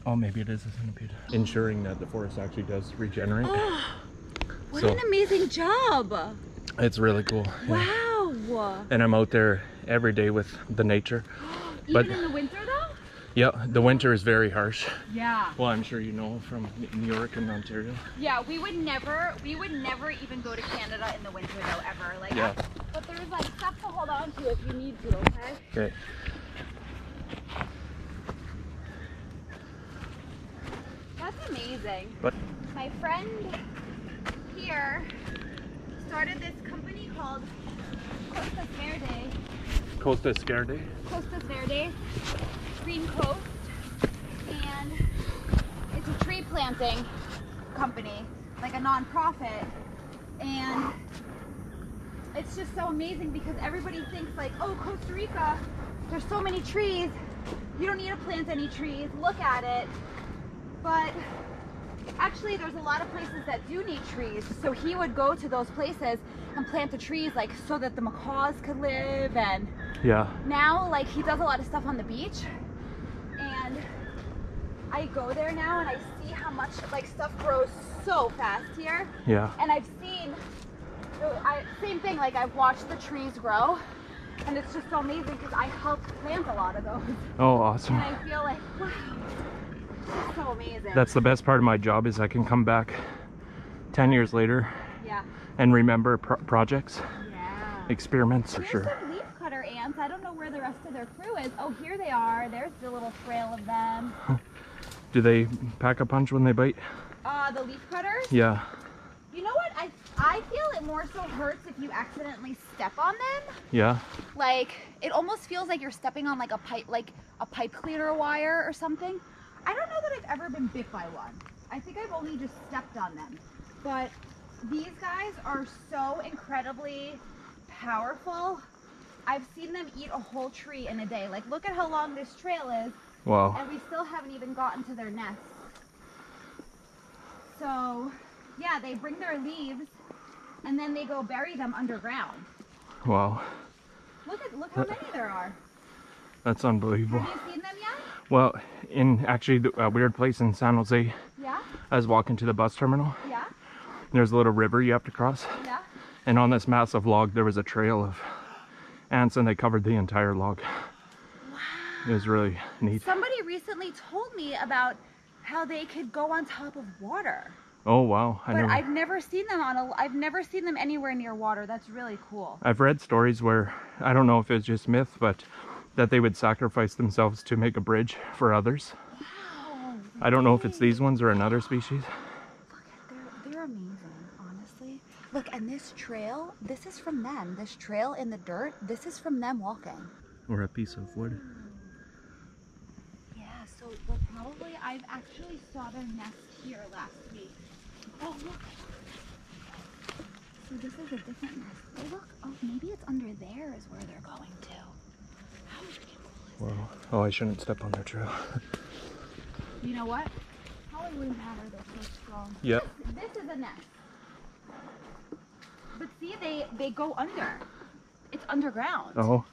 Oh, maybe it is a centipede. Ensuring that the forest actually does regenerate. Oh, what an amazing job. It's really cool. Wow. Yeah. And I'm out there every day with the nature. Even in the winter though? Yeah, the winter is very harsh. Yeah. Well, I'm sure you know from New York and Ontario. Yeah, we would never even go to Canada in the winter though, ever. Like, yeah. But there's like stuff to hold on to if you need to, okay? Okay. That's amazing. But my friend here started this company called Costa Verde. Costa Verde? Costa Verde, Green Coast, and it's a tree planting company, like a non-profit, and it's just so amazing because everybody thinks like, oh, Costa Rica, there's so many trees, you don't need to plant any trees, look at it, but actually there's a lot of places that do need trees, so he would go to those places and plant the trees like so that the macaws could live. And yeah, now like he does a lot of stuff on the beach, and I go there now and I see how much like stuff grows so fast here. Yeah. And I've seen same thing, like I've watched the trees grow, and it's just so amazing because I helped plant a lot of those. Oh, awesome. And I feel like, wow, it's so amazing. That's the best part of my job, is I can come back 10 years later. Yeah. And remember projects. Yeah. Experiments for Here's sure. some leaf cutter ants. I don't know where the rest of their crew is. Oh, here they are. There's the little trail of them. Do they pack a punch when they bite? The leaf cutters? Yeah. You know what? I feel it more so hurts if you accidentally step on them. Yeah. Like, it almost feels like you're stepping on like a pipe cleaner wire or something. I don't know that I've ever been bit by one. I think I've only just stepped on them. But these guys are so incredibly powerful. I've seen them eat a whole tree in a day. Like, look at how long this trail is. Wow. And we still haven't even gotten to their nests. So, yeah, they bring their leaves and then they go bury them underground. Wow. Look how many there are. That's unbelievable. Have you seen them yet? Well, in actually a weird place in San Jose, Yeah. I was walking to the bus terminal. Yeah. There's a little river you have to cross. Yeah. And on this massive log, there was a trail of ants, and they covered the entire log. Wow. It was really neat. Somebody recently told me about how they could go on top of water. Oh wow! But I've never seen them I've never seen them anywhere near water. That's really cool. I've read stories where, I don't know if it's just myth, but that they would sacrifice themselves to make a bridge for others. Wow. I don't know if it's these ones or another species. Look at they're amazing, honestly. Look, and this trail, this is from them. This trail in the dirt, this is from them walking. Or a piece of wood. Yeah, so well, probably I've actually saw their nest here last week. Oh, look. So this is a different nest. Oh, look. Oh, maybe it's under there is where they're going to. How freaking cool is Wow. Oh, I shouldn't step on their trail. You know what? Probably wouldn't matter. They're so strong. Yep. This is a nest. But see, they go under. It's underground. Oh.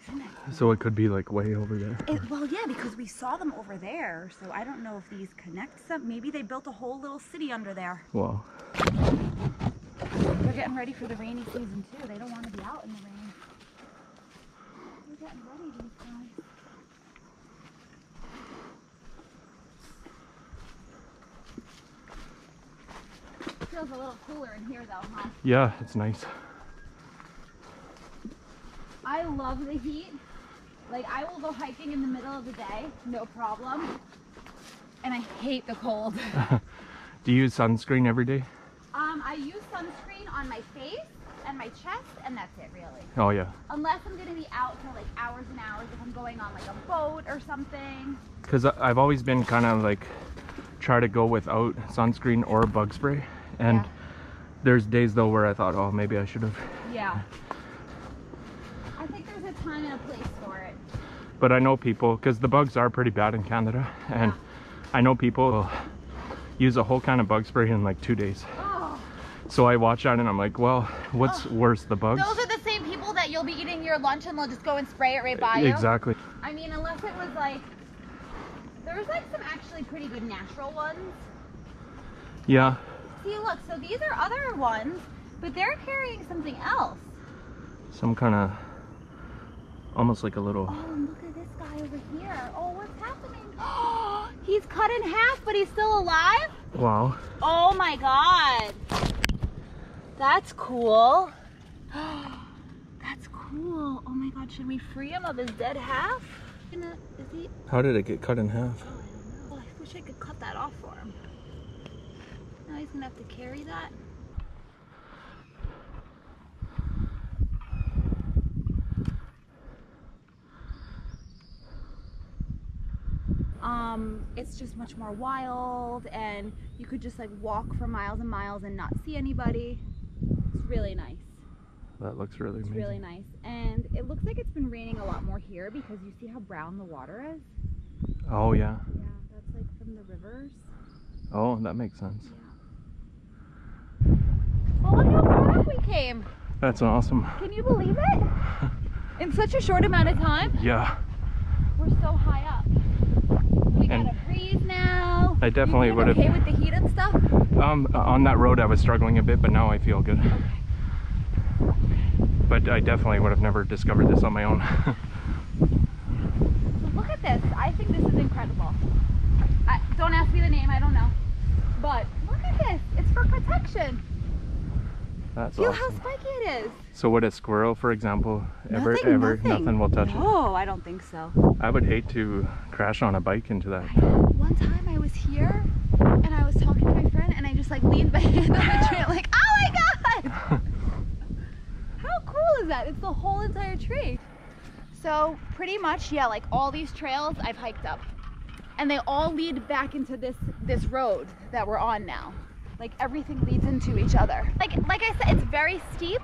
Isn't it? So it could be like way over there. Well, yeah, because we saw them over there. So I don't know if these connect some. Maybe they built a whole little city under there. Wow. They're getting ready for the rainy season too. They don't want to be out in the rain. They're getting ready, these guys. Feels a little cooler in here though, huh? Yeah, it's nice. I love the heat. Like, I will go hiking in the middle of the day, no problem. And I hate the cold. Do you use sunscreen every day? I use sunscreen on my face and my chest, and that's it really. Oh yeah. Unless I'm gonna be out for like hours and hours, if I'm going on like a boat or something. Because I've always been kind of like, try to go without sunscreen or bug spray. And Yeah. there's days though where I thought, oh, maybe I should have. Yeah. I think there's a time and a place for it. But I know people, because the bugs are pretty bad in Canada, and I know people will use a whole can of bug spray in like 2 days. Oh. So I watch that and I'm like, well, what's worse, the bugs? Those are the same people that you'll be eating your lunch and they'll just go and spray it right by you. Exactly. I mean, unless it was like There's like some actually pretty good natural ones. Yeah. See, look, so these are other ones, but they're carrying something else. Some kind of, almost like a little... Oh, and look at this guy over here. Oh, what's happening? Oh, he's cut in half, but he's still alive? Wow. Oh my God. That's cool. That's cool. Oh my God, should we free him of his dead half? Is he... How did it get cut in half? Oh, I don't know. I wish I could cut that off for him. Now he's gonna have to carry that. It's just much more wild, and you could just like walk for miles and miles and not see anybody. It's really nice. That looks really amazing. It's really nice. And it looks like it's been raining a lot more here because you see how brown the water is? Oh yeah. Yeah, that's like from the rivers. Oh, that makes sense. Yeah. Well, look how far up we came. That's awesome. Can you believe it? In such a short amount of time? Yeah. We're so high up. We got a breeze now. I definitely would have. Okay with the heat and stuff? On that road I was struggling a bit, but now I feel good. Okay. But I definitely would have never discovered this on my own. So look at this. I think this is incredible. Don't ask me the name, I don't know. But look at this. It's for protection. That's Feel awesome. how spiky it is. So would a squirrel, for example, Nothing will touch it? No, I don't think so. I would hate to crash on a bike into that. One time I was here and I was talking to my friend and I just like leaned my hand on the tree like, oh my God! How cool is that? It's the whole entire tree. So pretty much, yeah, like all these trails I've hiked up. And they all lead back into this road that we're on now. Like everything leads into each other. Like I said, it's very steep,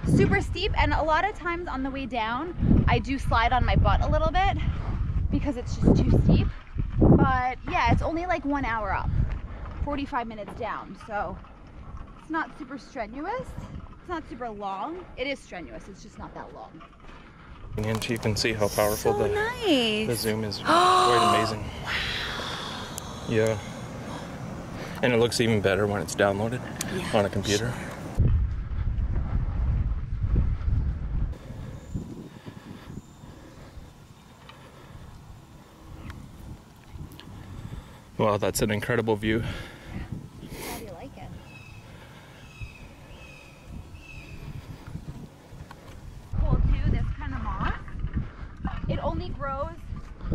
super steep, and a lot of times on the way down, I do slide on my butt a little bit because it's just too steep. But yeah, it's only like 1 hour up, 45 minutes down. So it's not super strenuous. It's not super long. It is strenuous, it's just not that long. And you can see how powerful So nice. the zoom is. Quite amazing. Yeah. And it looks even better when it's downloaded on a computer. Sure. Wow, that's an incredible view. How do you like it? Cool too, this kind of moss. It only grows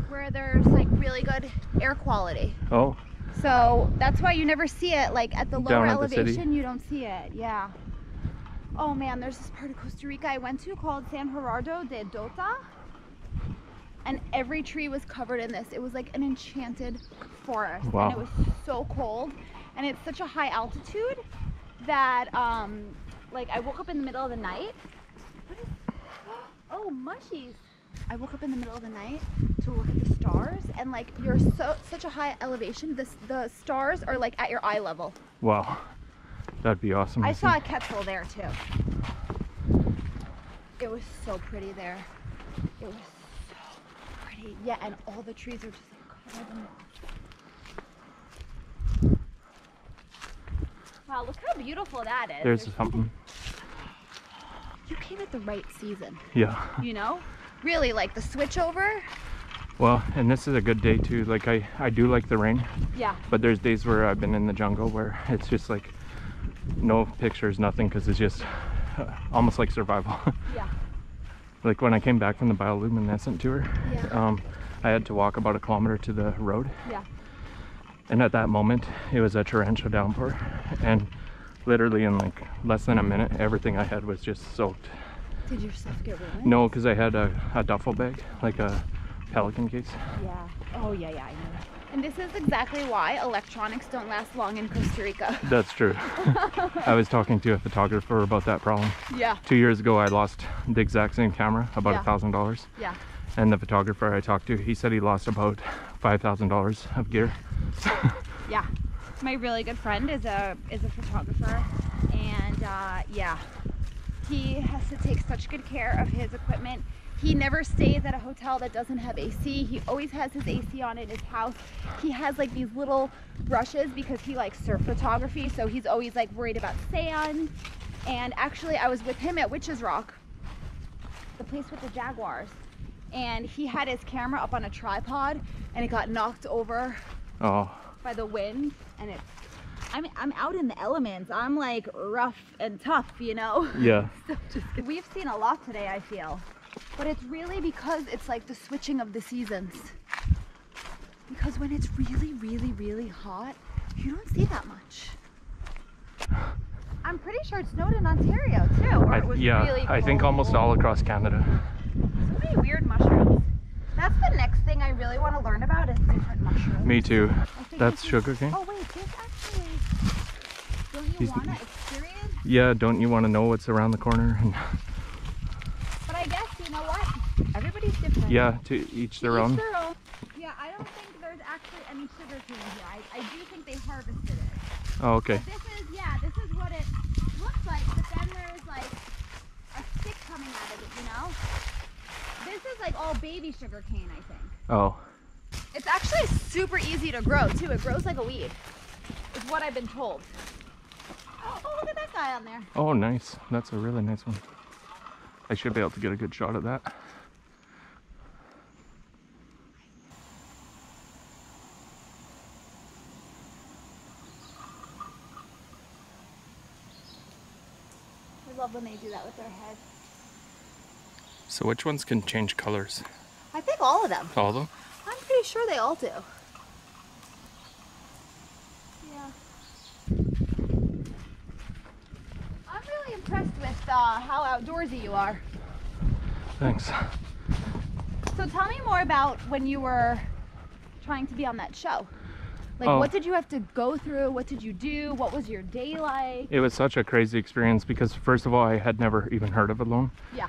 where there's like really good air quality. Oh. So that's why you never see it, like at the lower elevation, you don't see it, yeah. Oh man, there's this part of Costa Rica I went to called San Gerardo de Dota. And every tree was covered in this. It was like an enchanted forest. Wow. And it was so cold. And it's such a high altitude that, like I woke up in the middle of the night. What is, oh, mushies. I woke up in the middle of the night to look at the stars, and like you're such a high elevation, the stars are like at your eye level. Wow, that'd be awesome. I saw a quetzal there too. It was so pretty there. It was so pretty. Yeah, and all the trees are just like covered in moss. Wow, look how beautiful that is. There's something. You came at the right season. Yeah. You know? Really, like the switch over. Well, and this is a good day too. Like I do like the rain. Yeah. But there's days where I've been in the jungle where it's just like no pictures, nothing, because it's just almost like survival. Yeah. Like when I came back from the bioluminescent tour, Yeah. I had to walk about 1 kilometer to the road. Yeah. And at that moment, it was a torrential downpour, and literally in like less than a minute, everything I had was just soaked. Did your stuff get ruined? No, because I had a duffel bag, like a Pelican case. Yeah. Oh yeah, yeah, I know. And this is exactly why electronics don't last long in Costa Rica. That's true. I was talking to a photographer about that problem. Yeah. 2 years ago, I lost the exact same camera, about Yeah. $1,000. Yeah. And the photographer I talked to, he said he lost about $5,000 of gear. Yeah. My really good friend is a photographer, and yeah, he has to take such good care of his equipment. He never stays at a hotel that doesn't have AC. He always has his AC on in his house. He has like these little brushes because he likes surf photography, so he's always like worried about sand. And actually I was with him at Witch's Rock, the place with the jaguars, and he had his camera up on a tripod and it got knocked over by the wind, and I'm out in the elements. I'm like rough and tough, you know? Yeah. So we've seen a lot today, I feel. But it's really because it's like the switching of the seasons. Because when it's really, really, really hot, you don't see that much. I'm pretty sure it snowed in Ontario too. Or it was really cold. I think almost all across Canada. So many weird mushrooms. That's the next thing I really want to learn about is different mushrooms. Me too. That's sugarcane. Oh wait, this actually, don't you want to experience? Yeah, don't you want to know what's around the corner? And but I guess, you know what? Everybody's different. Yeah, to each their own. Yeah, I don't think there's actually any sugar cane here. I do think they harvested it. Oh, okay. But this is what it looks like, but then there's like a stick coming out of it, you know? This is like all baby sugar cane, I think. Oh. It's actually super easy to grow too. It grows like a weed, is what I've been told. Oh, look at that guy on there. Oh, nice. That's a really nice one. I should be able to get a good shot of that. I love when they do that with their head. So which ones can change colors? I think all of them. All of them? I'm pretty sure they all do. Yeah. I'm really impressed with how outdoorsy you are. Thanks. So tell me more about when you were trying to be on that show. Like, what did you have to go through? What did you do? What was your day like? It was such a crazy experience because first of all, I had never even heard of it alone. Yeah.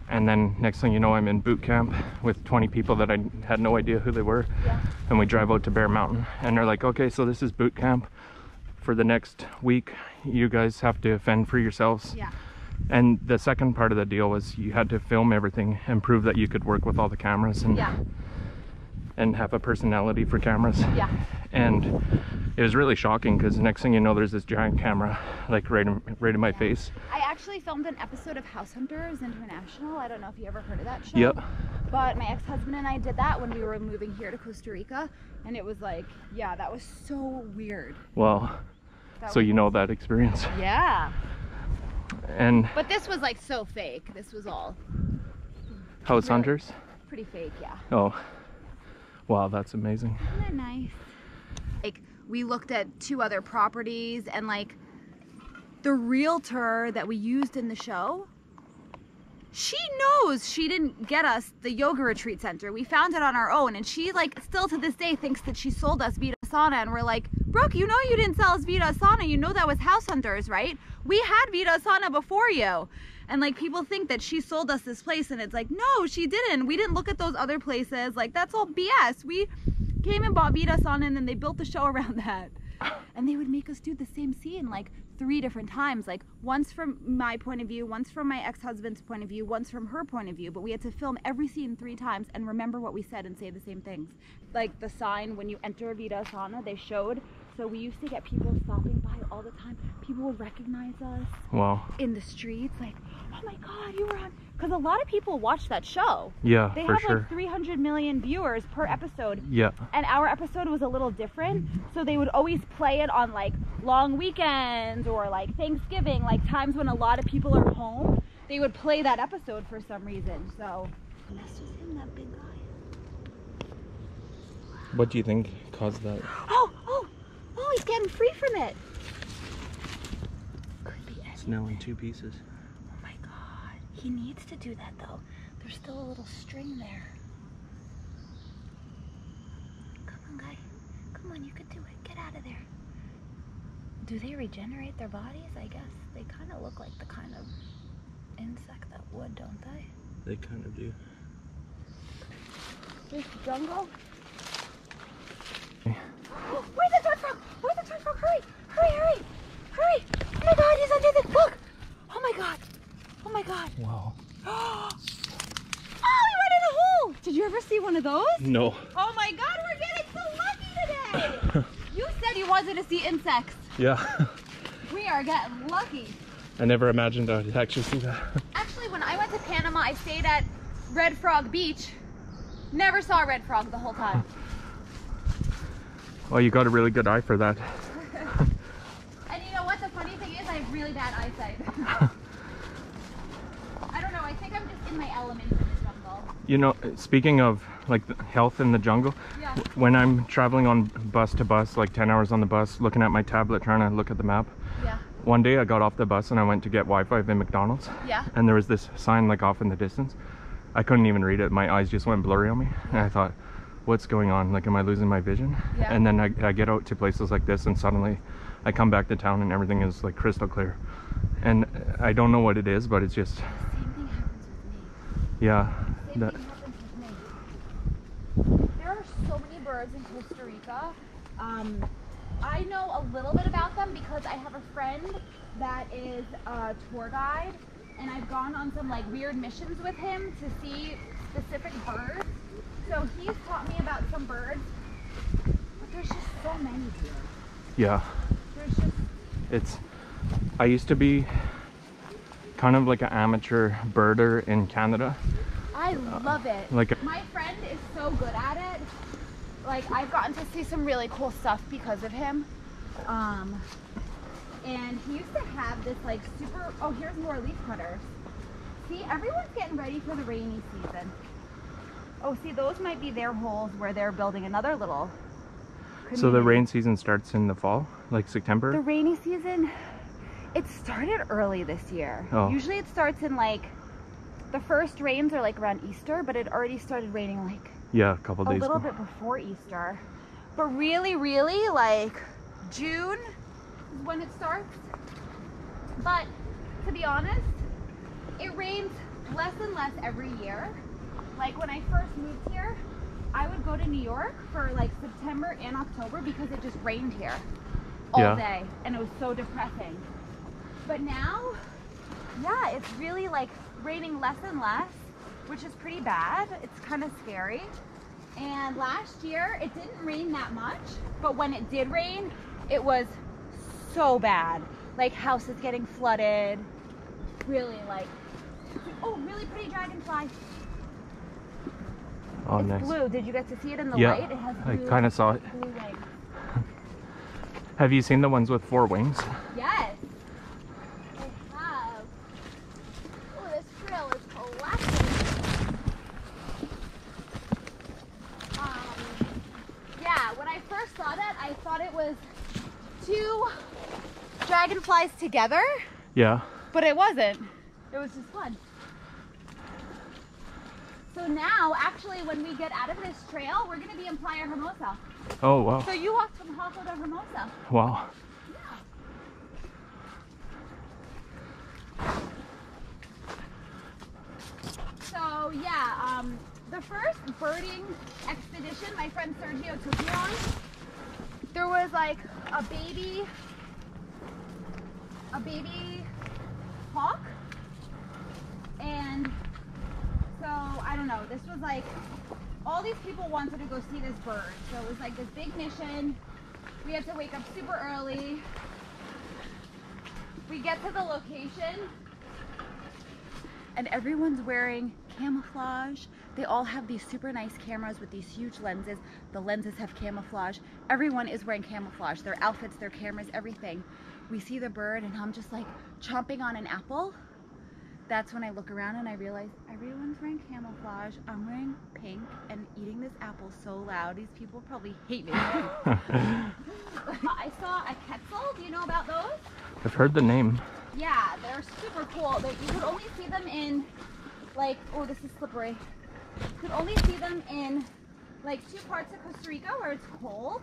And then next thing you know, I'm in boot camp with 20 people that I had no idea who they were. Yeah. And we drive out to Bear Mountain and they're like, okay, so this is boot camp for the next week. You guys have to fend for yourselves. Yeah. And the second part of the deal was you had to film everything and prove that you could work with all the cameras and and have a personality for cameras. Yeah. And it was really shocking because next thing you know, there's this giant camera like right in my face. I actually filmed an episode of House Hunters International. I don't know if you ever heard of that show. Yep. But my ex-husband and I did that when we were moving here to Costa Rica, and it was like, yeah, that was so weird. Well, so you know that experience. Yeah. And but this was like so fake. This was all House Hunters? Pretty fake, yeah. Oh. Wow, that's amazing. Isn't that nice? Like, we looked at 2 other properties, and like the realtor that we used in the show, she knows she didn't get us the yoga retreat center. We found it on our own, and she like still to this day thinks that she sold us Vita Sauna, and we're like, Brooke, you know you didn't sell us Vita Sauna. You know that was House Hunters, right? We had Vita Sauna before you. And like people think that she sold us this place, and it's like, no, she didn't. We didn't look at those other places. Like, that's all BS. We came and bought Vita Sauna, and then they built the show around that. And they would make us do the same scene like 3 different times, like once from my point of view, once from my ex-husband's point of view, once from her point of view. But we had to film every scene 3 times and remember what we said and say the same things. Like the sign when you enter Vita Sauna, they showed. So we used to get people stopping by all the time. People would recognize us. Wow. In the streets, like, oh my God, you were on. Because a lot of people watch that show. Yeah, they for have sure. like 300 million viewers per episode. Yeah. And our episode was a little different. So they would always play it on like long weekends or like Thanksgiving, like times when a lot of people are home. They would play that episode for some reason. So that's just him, that big guy. What do you think caused that? Oh, he's getting free from it. Could be anything. It's now in 2 pieces. Oh my God. He needs to do that though. There's still a little string there. Come on, guy. Come on, you could do it. Get out of there. Do they regenerate their bodies? I guess they kind of look like the kind of insect that would, don't they? They kind of do. This jungle? Okay. Where's the turd frog? Where's the turd frog? Hurry! Hurry, hurry! Hurry! Oh my God, he's under the... Look! Oh my God! Oh my God! Wow. Oh, No. Oh my God, we're getting so lucky today. You said you wanted to see insects. Yeah. We are getting lucky. I never imagined I'd actually see that. Actually, when I went to Panama, I stayed at Red Frog Beach. Never saw a red frog the whole time. Well, you got a really good eye for that. And you know what? The funny thing is I have really bad eyesight. I don't know. I think I'm just in my element in the jungle. You know, speaking of like health in the jungle, Yeah. when I'm traveling on bus to bus, like 10 hours on the bus, looking at my tablet, trying to look at the map. Yeah. One day I got off the bus and I went to get Wi-Fi in McDonald's. Yeah. And there was this sign like off in the distance. I couldn't even read it. My eyes just went blurry on me. And I thought, what's going on? Like, am I losing my vision? Yeah. And then I get out to places like this and suddenly I come back to town and everything is like crystal clear. And I don't know what it is, but it's just... Same thing happens with me. Yeah. Same thing happens with me. There are so many birds in Costa Rica. I know a little bit about them because I have a friend that is a tour guide, and I've gone on some like weird missions with him to see specific birds. So he's taught me about some birds, but there's just so many here. Yeah. There's just... It's... I used to be kind of like an amateur birder in Canada. I love it. My friend is so good at it. Like, I've gotten to see some really cool stuff because of him. And he used to have this like super... Oh, here's more leaf cutters. See, everyone's getting ready for the rainy season. Oh, see, those might be their holes where they're building another little community. So the rain season starts in the fall, like September? The rainy season, it started early this year. Oh. Usually it starts in like... The first rains are like around Easter, but it already started raining like... Yeah, a couple days A little ago. bit before Easter. But really, really, like June is when it starts. But to be honest, it rains less and less every year. Like when I first moved here, I would go to New York for like September and October because it just rained here all day. And it was so depressing. But now, yeah, it's really like raining less and less, which is pretty bad. It's kind of scary. And last year it didn't rain that much, but when it did rain, it was so bad. Like houses getting flooded. Really like, oh, really pretty dragonfly. Oh, it's nice. blue. Did you get to see it in the Yeah, light? It has blue, I kind of saw it. blue legs. Have you seen the ones with 4 wings? Yes. I have. Oh, this trail is collapsing. Yeah, when I first saw that, I thought it was 2 dragonflies together, Yeah. but it wasn't. It was just one. So now, actually, when we get out of this trail, we're going to be in Playa Hermosa. Oh, wow. So you walked from Jaco to Hermosa. Wow. So yeah, the first birding expedition my friend Sergio took me on, there was like a baby hawk, and so I don't know, this was like, all these people wanted to go see this bird, so it was like this big mission. We had to wake up super early. We get to the location and everyone's wearing camouflage. They all have these super nice cameras with these huge lenses. The lenses have camouflage. Everyone is wearing camouflage. Their outfits, their cameras, everything. We see the bird and I'm just like chomping on an apple. That's when I look around and I realize everyone's wearing camouflage. I'm wearing pink and eating this apple so loud. These people probably hate me. I saw a quetzal. Do you know about those? I've heard the name. Yeah, they're super cool. You could only see them in, like, oh, this is slippery. You could only see them in, like, 2 parts of Costa Rica where it's cold.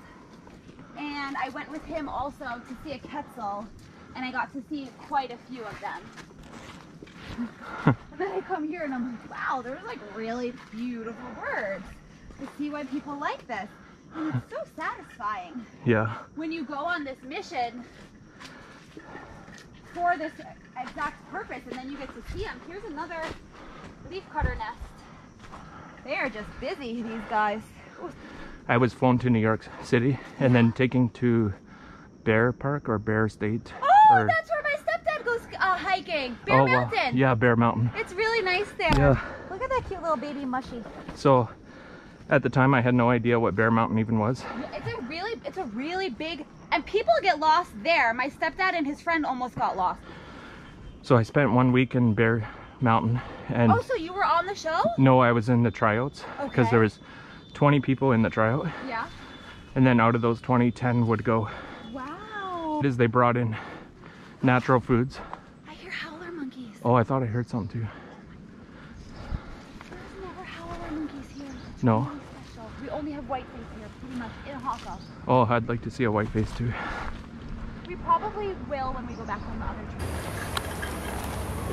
And I went with him also to see a quetzal, and I got to see quite a few of them. And then I come here and I'm like, wow, there's, like, really beautiful birds. To see why people like this. And it's so satisfying. Yeah. When you go on this mission for this exact purpose, and then you get to see them. Here's another leaf cutter nest. They are just busy, these guys. I was flown to New York City and then taken to Bear Park or Bear State. Oh, that's where my stepdad goes hiking. Bear Mountain. Yeah, Bear Mountain. It's really nice there. Yeah. Look at that cute little baby mushy. So at the time I had no idea what Bear Mountain even was. It's a really big, and people get lost there. My stepdad and his friend almost got lost. So I spent 1 week in Bear Mountain and... Oh, so you were on the show? No, I was in the tryouts because there was 20 people in the tryout. Yeah. And then out of those 20, 10 would go. Wow. It is, they brought in natural foods. I hear howler monkeys. Oh, I thought I heard something too. There's never howler monkeys here. It's No. really special. We only have whiteface here, pretty much, in Jaco. Oh, I'd like to see a white face too. We probably will when we go back on the other trip.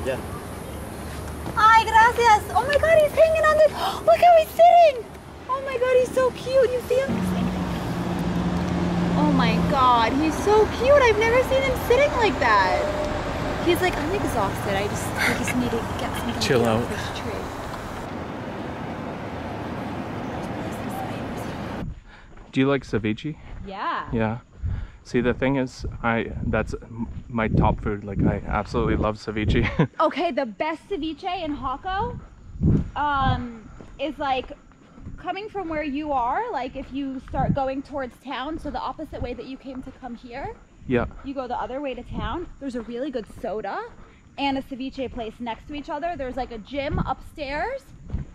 Yeah. Ay, gracias. Oh my God, he's hanging on the... Look how he's sitting. Oh my God, he's so cute. You see him? Oh my God, he's so cute. I've never seen him sitting like that. He's like, I'm exhausted. I just need to get something Chill to out. off this tree. Do you like ceviche? Yeah. Yeah. See, the thing is, that's my top food. Like, I absolutely love ceviche. Okay, the best ceviche in Jaco is like coming from where you are, like if you start going towards town, so the opposite way that you came to come here, Yeah. you go the other way to town. There's a really good soda and a ceviche place next to each other. There's like a gym upstairs,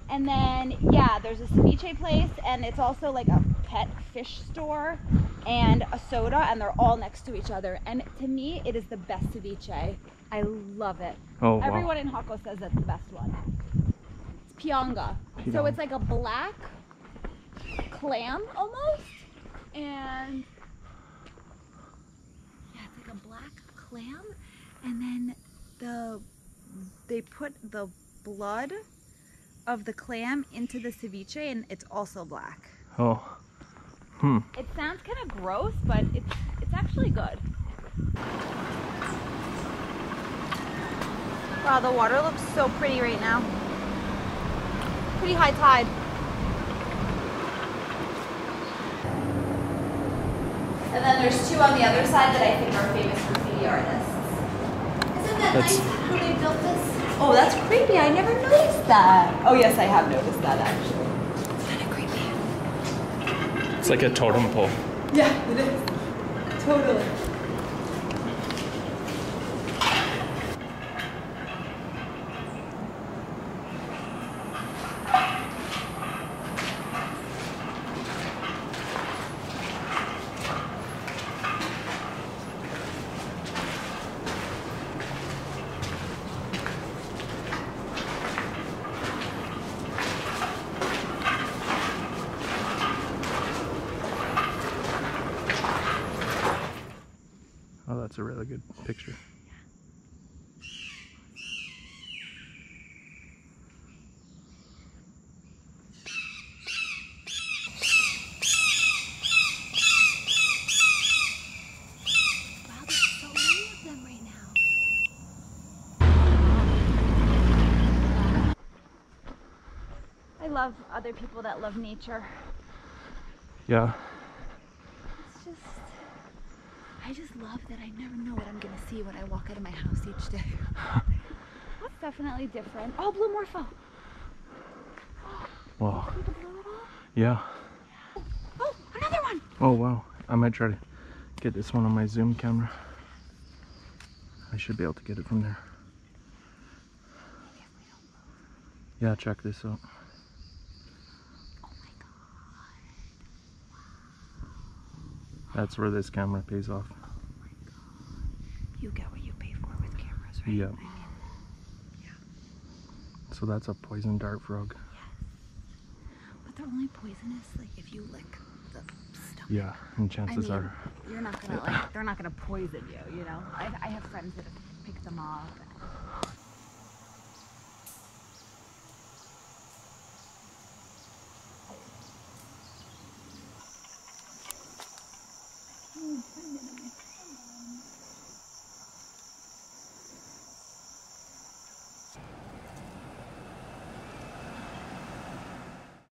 and then yeah, there's a ceviche place, and it's also like a pet fish store and a soda, and they're all next to each other. And to me, it is the best ceviche. I love it. Oh, wow. Everyone in Jaco says that's the best one. It's pianga. So it's like a black clam almost, and yeah, it's like a black clam, and then they put the blood of the clam into the ceviche, and it's also black. Oh. Hmm. It sounds kind of gross, but it's actually good. Wow, the water looks so pretty right now. Pretty high tide. And then there's two on the other side that I think are famous graffiti artists. Isn't that nice how they built this? Oh, that's creepy. I never noticed that. Oh yes, I have noticed that actually. It's kind of creepy. It's like a totem pole. Yeah, it is. Totally. Oh, that's a really good picture. Wow, there's so many of them right now. I love other people that love nature. Yeah. It's just, I just love that I never know what I'm gonna see when I walk out of my house each day. That's definitely different. Oh, blue morpho. Wow. See the blue at all? Yeah. Oh, another one. Oh, wow. I might try to get this one on my zoom camera. I should be able to get it from there. Yeah, check this out. Oh my God. That's where this camera pays off. Oh my God. You get what you pay for with cameras, right? Yeah. I mean, yeah. So that's a poison dart frog. But they're only poisonous like if you lick the stomach. Yeah, and chances are. You're not gonna like, they're not gonna poison you, you know? I have friends that have picked them off.